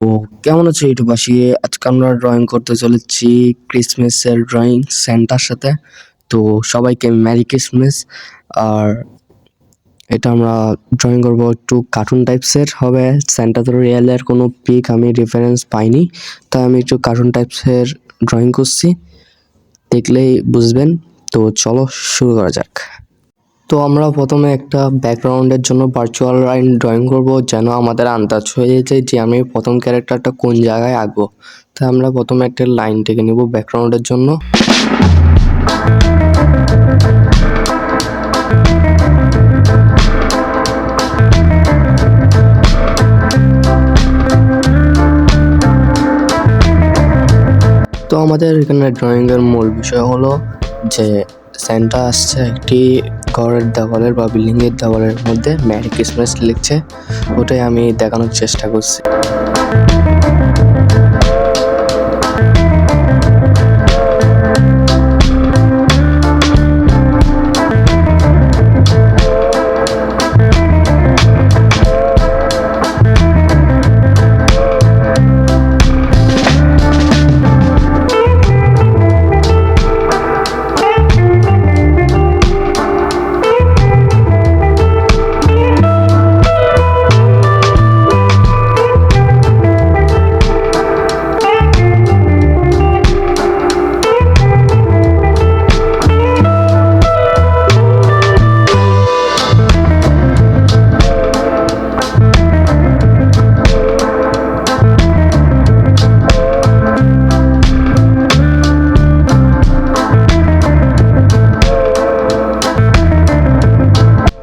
তো কেমন আছো ইউটিউববাসী? আজকে আমরা ড্রয়িং করতে চলেছি ক্রিসমাসের ড্রয়িং স্যান্টার সাথে। তো সবাইকে মেরি ক্রিসমাস। আর এটা আমরা ড্রয়িং করবো একটু কার্টুন টাইপসের হবে। স্যান্টা তো রিয়েলের কোনো পিক আমি রেফারেন্স পাইনি, তাই আমি একটু কার্টুন টাইপসের ড্রয়িং করছি, দেখলেই বুঝবেন। তো চলো শুরু করা যাক। তো আমরা প্রথমে একটা ব্যাকগ্রাউন্ডের জন্য ভার্চুয়াল লাইন ড্রয়িং করব, যেন আমাদের আন্দাজ হয়ে যায় যে আমি প্রথম ক্যারেক্টারটা কোন জায়গায় আঁকবো। তাই আমরা প্রথমে একটা লাইন থেকে নেব ব্যাকগ্রাউন্ডের জন্য। তো আমাদের এখানে ড্রয়িংয়ের মূল বিষয় হলো যে স্যান্টা আসছে একটি ঘরের দেওয়ালের বা বিল্ডিংয়ের দেওয়ালের মধ্যে মেরি ক্রিসমাস লিখছে, ওটাই আমি দেখানোর চেষ্টা করছি।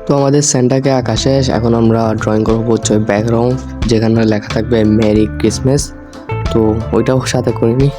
তো আমাদের স্যান্টাকে আঁকা শেষ, এখন আমরা ড্রয়িং করবো হচ্ছে ব্যাকগ্রাউন্ড, যেখানে লেখা থাকবে মেরি ক্রিসমাস। তো ওইটাও সাথে করিনি।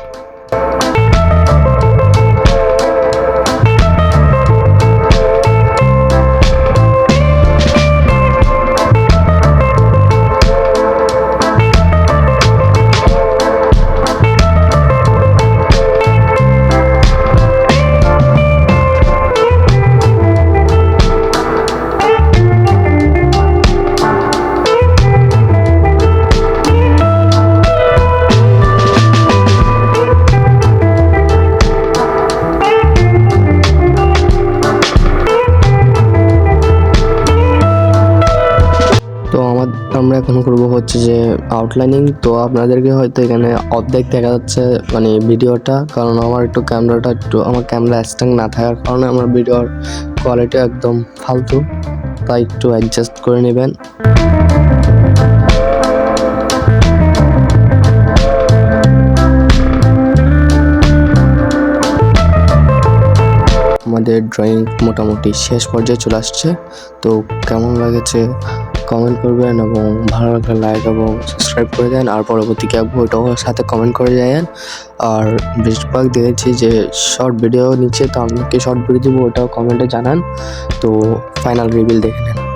তো আমরা এখন করবো হচ্ছে যে আউটলাইনিং। তো আপনাদেরকে হয়তো এখানে অর্ধেক দেখা যাচ্ছে মানে ভিডিওটা, কারণ আমার আমার ক্যামেরা স্ট্যান্ড না থাকার কারণে আমার ভিডিওর কোয়ালিটি একদম ফালতু, তাই একটু অ্যাডজাস্ট করে নেবেন। আমাদের ড্রয়িং মোটামুটি শেষ পর্যায়ে চলে আসছে। তো কেমন লাগেছে কমেন্ট করবেন, এবং ভালো লাগলে লাইক এবং সাবস্ক্রাইব করে দেন। আর পরবর্তী কি আঁকবো ওটাও সাথে কমেন্ট করে যাবেন। আর বেশিরভাগ দেখেছি যে শর্ট ভিডিও নিচ্ছে, তো আমি কি শর্ট ভিডিও দিব ওটাও কমেন্টে জানান। তো ফাইনাল রিভিল দেখে নেন।